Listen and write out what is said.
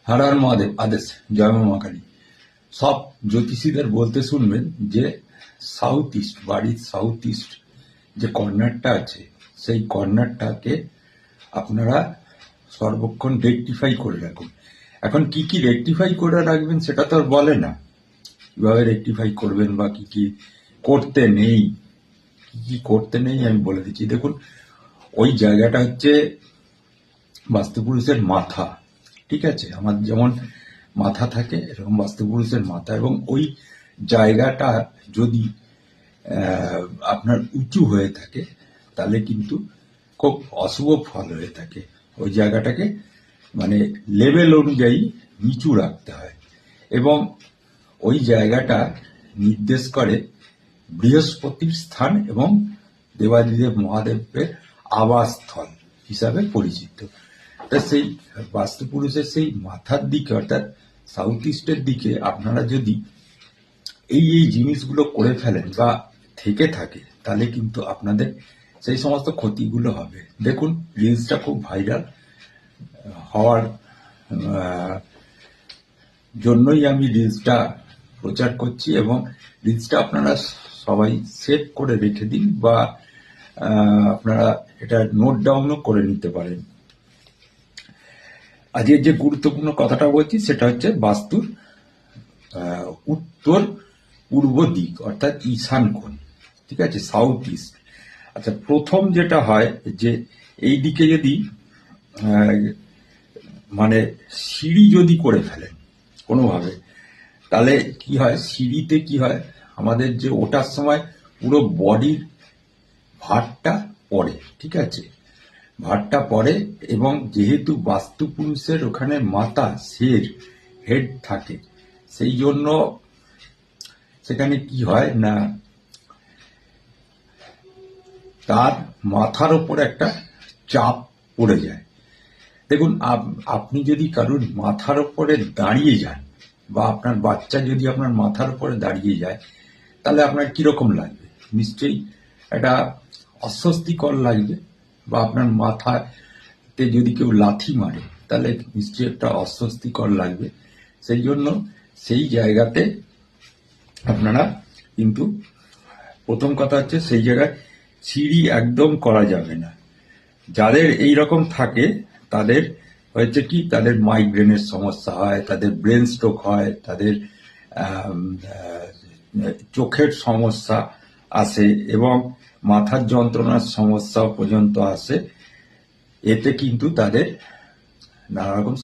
হর হর মহাদেব আদেশ জয় মা কালী। সব জ্যোতিষীদের বলতে শুনবেন যে সাউথ ইস্ট, বাড়ির সাউথ ইস্ট যে কর্নারটা আছে সেই কর্নারটাকে আপনারা সর্বক্ষণ রেকটিফাই করে রাখুন। এখন কি কি রেকটিফাই করে রাখবেন সেটা তো আর বলে না, কিভাবে রেকটিফাই করবেন বা কি কি করতে নেই, কি কি করতে নেই আমি বলে দিচ্ছি। দেখুন, ওই জায়গাটা হচ্ছে বাস্তুপুরুষের মাথা, ঠিক আছে? আমার যেমন মাথা থাকে এরকম বাস্তুপুরুষের মাথা, এবং ওই জায়গাটা যদি আপনার উঁচু হয়ে থাকে তাহলে কিন্তু খুব অশুভ ফল হয়ে থাকে। ওই জায়গাটাকে মানে লেভেল অনুযায়ী নিচু রাখতে হয়, এবং ওই জায়গাটা নির্দেশ করে বৃহস্পতির স্থান এবং দেবাদিদেব মহাদেবের আবাসস্থল হিসাবে পরিচিত। তা সেই বাস্তুপুরুষের সেই মাথার দিকে অর্থাৎ সাউথ ইস্টের দিকে আপনারা যদি এই জিনিসগুলো করে ফেলেন বা থেকে থাকে তাহলে কিন্তু আপনাদের সেই সমস্ত ক্ষতিগুলো হবে। দেখুন, রিলসটা খুব ভাইরাল হওয়ার জন্যই আমি রিলসটা প্রচার করছি, এবং রিলসটা আপনারা সবাই সেভ করে রেখে দিন বা আপনারা এটা নোট ডাউনও করে নিতে পারেন। আজকের যে গুরুত্বপূর্ণ কথাটা বলছি সেটা হচ্ছে বাস্তুর উত্তর পূর্ব দিক অর্থাৎ ঈশান কোণ, ঠিক আছে, সাউথ ইস্ট। আচ্ছা, প্রথম যেটা হয় যে এই দিকে যদি মানে সিঁড়ি যদি করে ফেলেন কোনোভাবে, তাহলে কি হয়, সিঁড়িতে কি হয়, আমাদের যে ওঠার সময় পুরো বডির ভারটা পড়ে, ঠিক আছে, ভারটা পড়ে, এবং যেহেতু বাস্তুপুরুষের ওখানে মাথা শের হেড থাকে, সেই জন্য সেখানে কি হয় না, তার মাথার ওপর একটা চাপ পড়ে যায়। দেখুন, আপনি যদি কারোর মাথার ওপরে দাঁড়িয়ে যান বা আপনার বাচ্চা যদি আপনার মাথার উপরে দাঁড়িয়ে যায় তাহলে আপনার কিরকম লাগবে? নিশ্চয়ই একটা অস্বস্তিকর লাগবে। বা আপনার মাথাতে যদি কেউ লাথি মারে তাহলে নিশ্চয়ই একটা অস্বস্তিকর লাগবে। সেই জন্য সেই জায়গাতে আপনারা কিন্তু প্রথম কথা হচ্ছে সেই জায়গায় সিঁড়ি একদম করা যাবে না। যাদের এই রকম থাকে তাদের হয়েছে কি, তাদের মাইগ্রেনের সমস্যা হয়, তাদের ব্রেন স্ট্রোক হয়, তাদের চোখের সমস্যা আসে এবং মাথার যন্ত্রণার সমস্যা পর্যন্ত আসে। এতে কিন্তু তাদের নানা রকম